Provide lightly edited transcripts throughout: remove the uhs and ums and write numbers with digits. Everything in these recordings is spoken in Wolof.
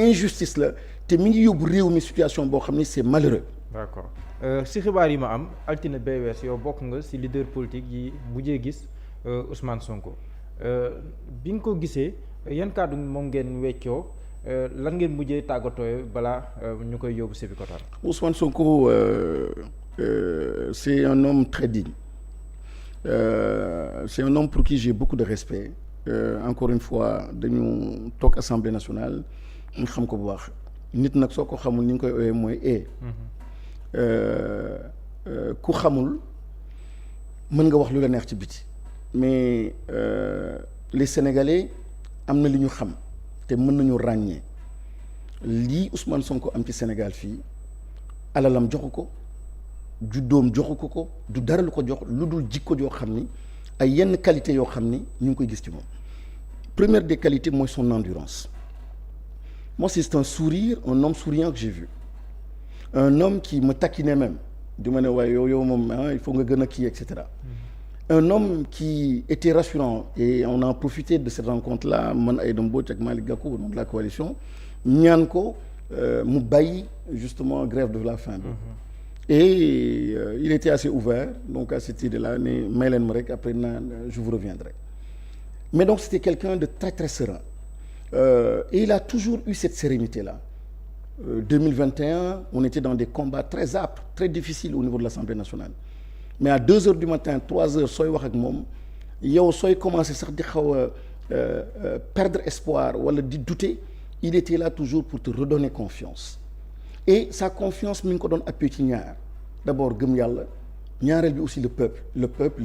injustice la te mi ngi yóbbu réew mi situation boo xam ni c'est malheureux. d'accord si xibaar yi ma am altine bay wees yow bokk nga si leader politique yi mujjee gis Ousmane Sonko bi nga ko gisee yan kàddu moom ngeen weccoo lan ngeen mujjee tàggatoo balaa ñu koy yóbbu Sébikotane. Ousmane Sonko c'est un homme très digne c'est un homme pour qui j'ai beaucoup de respect encore une fois dañu toog Assemblée nationale ñu xam ko bu baax nit nag soo ko xamul ni nga koy ooyee mooy ku xamul mën nga wax lu la neex ci biti mais les Sénégalais am na li ñu xam te mën nañu ràññee lii Ousmane Sonko am ci Sénégal fii alalam joxu ko juddoom joxu ko du dara lu ko jox lu dul jikko joo xam ni ay yenn qualité yoo xam ni ñu ngi koy gis ci moom première des qualités mooy son endurance moi c'est un sourire un homme souriant que j'ai vu un homme qui me taquinait même di ma ne waaye yow moom il faut nga gën a kii et cetera un homme qui était rassurant et on a profité de cette rencontre là man Aïda Mbodj ak Malick Gakou au nom de la coalition ñaan ko mu bàyyi justement grève de la faim bi et il était assez ouvert donc à cette idée là ne may leen ma rek après je vous reviendrai mais donc c'était quelqu'un de très très serein et il a toujours eu cette sérénité là 2021 on était dans des combats très âpres très difficiles au niveau de l'Assemblée nationale mais à 2 heures du matin 3 heures sooy wax ak moom yow sooy commencer sax di xaw a perdre espoir wala di douter il était là toujours pour te redonner confiance et sa confiance mi ngi ko doon appuyé ci ñaar d'abord gëm yàlla ñaareel bi aussi le peuple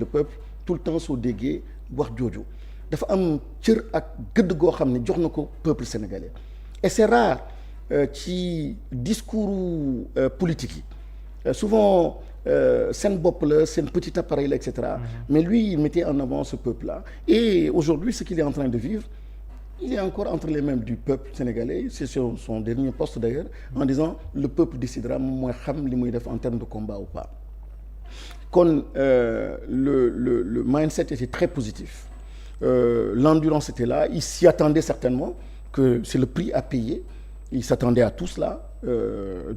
tout le temps soo déggee wax jooju dafa am cër ak gëdd goo xam ne jox na ko peuple sénégalais et c'est rare ci discours politique yi souvent seen bopp la seen petit appareil la et cetera mais lui il mettait en avant ce peuple là et aujourd'hui ce qu'il est en train de vivre il est encore entre les mains du peuple sénégalais c'est sur son dernier poste d'ailleurs en disant le peuple décidera moom mooy xam li muy def en termes de combat ou pas kon le mindset était très positif l'endurance était là il s'y attendait certainement que c'est le prix à payer il s'attendait à tout cela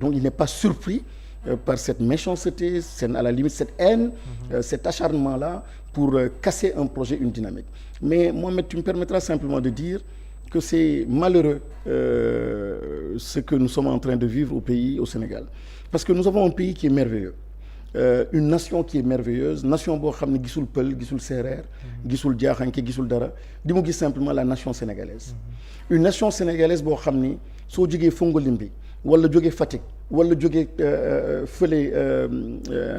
donc il n'est pas surpris par cette méchanceté à la limite cette haine cet acharnement là pour casser un projet une dynamique mais Mohamed tu me permettras simplement de dire que c'est malheureux ce que nous sommes en train de vivre au Sénégal parce que nous avons un pays qui est merveilleux une nation qui est merveilleuse nation boo xam ne gisul pël gisul séeréer gisul jaaxanke gisul dara di mu gis simplement la nation sénégalaise une nation sénégalaise boo xam ni soo jógee Fongolimbi wala jógee Fatick wala jógee fële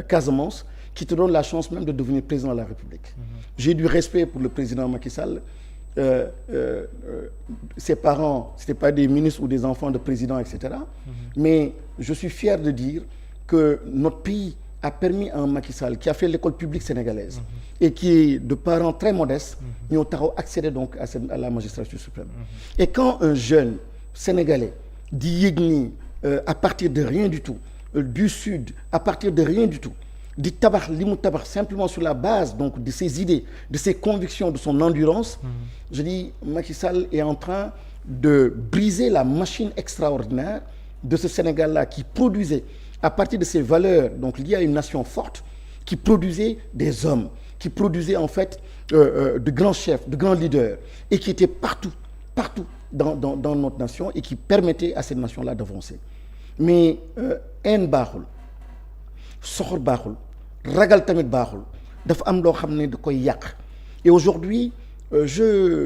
Casamance qui te donne la chance même de devenir président de la République j'ai du respect pour le président Macky Sall ses parents c'était pas des ministres ou des enfants de présidents etc mais je suis fier de dire que notre pays a permis à un Macky Sall qui a fait l'école publique sénégalaise et qui est de parents très modestes ñoo taxaw accéder donc à la magistrature suprême et quand un jeune sénégalais di yëg ni à partir de rien du tout du sud à partir de rien du tout di tabax li mu tabax simplement sur la base donc de ses idées de ses convictions de son endurance je dis Macky Sall est en train de briser la machine extraordinaire de ce Sénégal-là qui produisait à partir de ces valeurs donc liées à une nation forte qui produisait des hommes qui produisait en fait de grands chefs de grands leaders et qui étaient partout dans notre nation et qui permettait à cette nation-là d'avancer mais haine baaxul soxor baaxul ragal tamit baaxul dafa am loo xam ne da koy yàq et aujourd'hui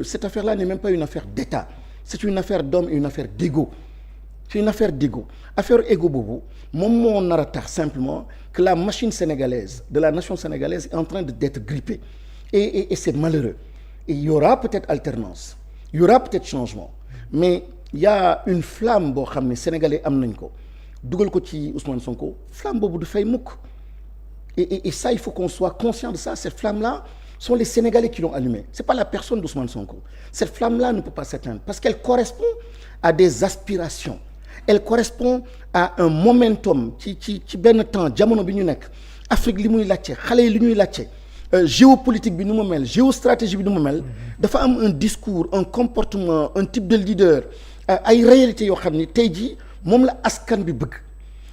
cette affaire-là n'est même pas une affaire d'État c'est une affaire d'homme et une affaire d'ego c'est une affaire d'ego affaire ego boobu moom moo nar a tax simplement que la machine sénégalaise de la nation sénégalaise est en train d'être grippée et c'est malheureux et il y aura peut-être alternance il y aura peut-être changement mais il y a une flamme boo xam ne sénégalais am nañ ko dugal ko ci Ousmane Sonko flamme boobu du fay mukk et ça il faut qu'on soit conscient de ça cette flamme-là sont les Sénégalais qui l'ont allumée c'est pas la personne d'Ousmane Sonko cette flamme-là ne peut pas s'éteindre parce qu'elle correspond à des aspirations elle correspond à un momentum ci benn temps jamono bi ñu nekk Afrique li muy laajte xale yi li ñuy laajte géopolitique bi nu mu mel géostratégie bi nu mu mel dafa am un discours un comportement un type de leader ay réalités yoo xam ni tey jii moom la askan bi bëgg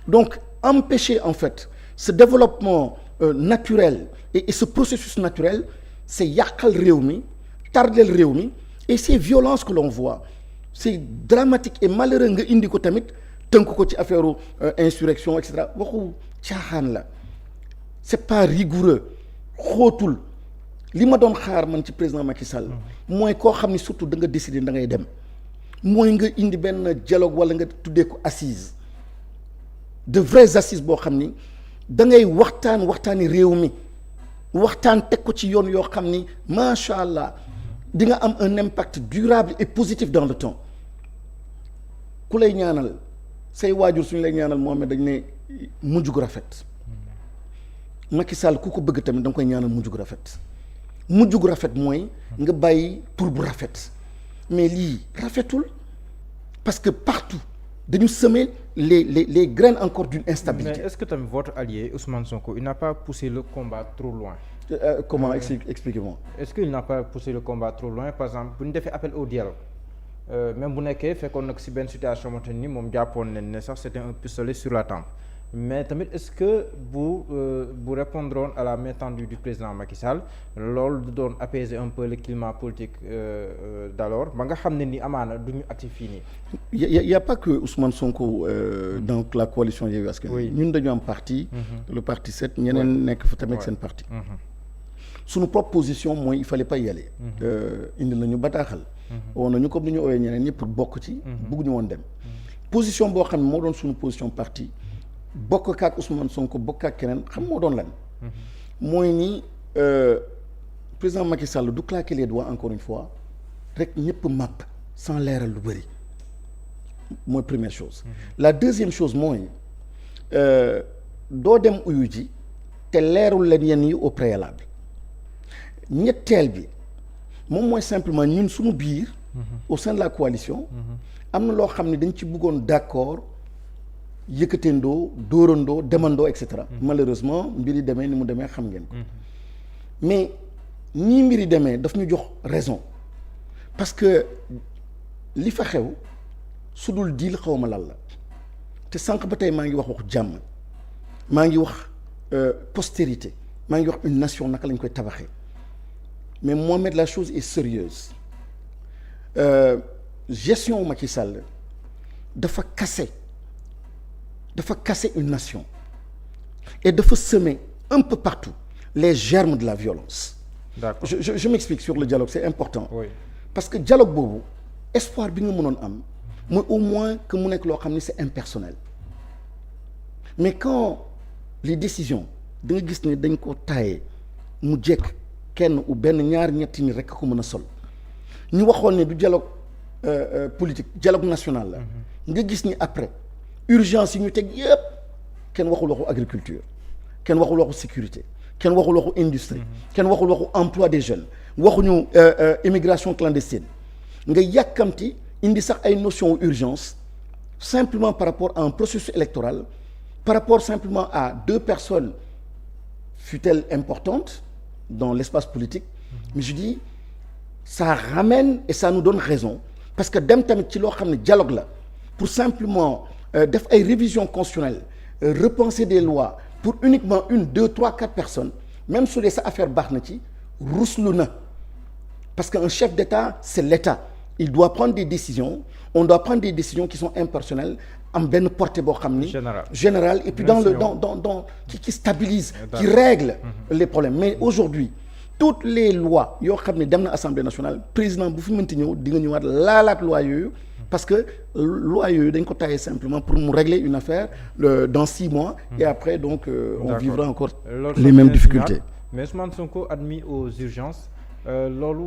donc empêcher en fait ce développement naturel et ce processus naturel c'est yàqal réew mi tardel réew mi et ces violences que l'on voit c'est dramatique et malheureux nga indi ko tamit tënk ko ci affaire insurrection et cetera waxu caaxaan la c'est pas rigoureux xóotul li ma doon xaar man ci président Macky Sall mooy koo xam ni surtout da nga décider da ngay dem mooy nga indi benn dialogue wala nga tuddee ko assise de vraies assises boo xam ni da ngay waxtaani réew mi waxtaan teg ko ci yoon yoo xam ni macha allah di nga am un impact durable et positif dans le temps ku lay ñaanal say waajur suñu lay ñaanal Mohamed dañ ne mujj gu rafet Macky Sall ku ko bëgg tamit da nga koy ñaanal mujj gu rafet mujj gu rafet mooy nga bàyyi tur bu rafet mais lii rafetul parce que partout dañu semer les graines encore d'une instabilité. Mais est-ce que tamit votre allié Ousmane Sonko il n'a pas poussé le combat trop loin? Comment expliquez-moi. Est-ce qu'il n'a pas poussé le combat trop loin par exemple bu ñu defee appel au dialogue même bu nekkee fekkoon nag si benn situation moo tax ni moom jàppoon nañ ne sax c'était un pistolet sur la tempe mais tamit est-ce que bu répondroon à la main tendue du président Macky Sall loolu du doon apaiser un peu le climat politique d'alors ba nga xam ne ni amaana du ñu actif fii nii. y a pas que Ousmane Sonko dans la coalition Yewwi Askan Wi ñun dañu am parti le parti 7 ñeneen nekk fa tamit seen parti suñu proposition mooy il fallait pas y aller indi nañu bataaxal woon nañu comme ni ñu owee ñeneen ñi pour bokk ci bëgg ñu woon dem position boo xam ne moo doon suñu position parti bokk kaak Ousmane Sonko bokk ak keneen xam moo doon lan mooy ni président Macky Sall du claquer les doigts encore une fois rek ñëpp màpp sans leeral lu bëri mooy première chose la deuxième chose mooy doo dem uyu ji te leerul leen yenn yi au préalable ñetteel bi moom mooy simplement ñun suñu biir au sein de la coalition am na loo xam ne dañ ci bëggoon d'accord yëkkateendoo dóorandoo demandoo et cetera malheureusement mbir yi demee ni mu demee xam ngeen ko mais nii mbir yi demee daf ñu jox raison parce que li fa xew su dul diil xaw ma lan la te sànq ba tey maa ngi wax waxu jàmm maa ngi wax postérité maa ngi wax une nation naka lañ koy tabaxee mais Mohamed la chose est sérieuse gestion Macky Sall dafa casser une nation et dafa semer un peu partout les germes de la violence. D'accord. Je m'explique sur le dialogue c'est important. Oui. Parce que dialogue boobu espoir bi nga mënoon am mooy au moins que mu nekk loo xam ni c'est impersonnel mais quand les décisions da nga gis ne dañ ko taaye mu jekk kenn ou benn ñaar ñetti ni rek ko mën a sol ñu waxoon ne du dialogue politique dialogue national la nga gis ni après urgence yi ñu teg yépp kenn waxul waxu agriculture kenn waxul waxu sécurité kenn waxul waxu industrie kenn waxul waxu emploi des jeunes waxuñu immigration clandestine nga yàkkamti indi sax ay notion urgence simplement par rapport à un processus électoral par rapport simplement à deux personnes fut-elle importante dans l'espace politique mais je dis ça ramène et ça nous donne raison parce que dem tamit ci loo xam ne dialogue la pour simplement def ay révisions constitutionnelles repenser des lois pour uniquement 1, 2, 3, 4 personnes même su dee sa affaire baax na ci ruslu na parce que un chef d'État c'est l'État il doit prendre des décisions on doit prendre des décisions qui sont impersonnelles am benn portée boo xam ni général et puis dans qui stabilise qui règle les problèmes mais aujourd'hui toutes les lois yoo xam ne dem na Assemblée nationale président bu fi mënti ñëw di nga ñëwaat laalaat loi yooyu parce que loi yooyu dañ ko taillé simplement pour mu régler une affaire dans 6 mois et après donc on vivra encore les mêmes difficultés mais Ousmane Sonko admis aux urgences loolu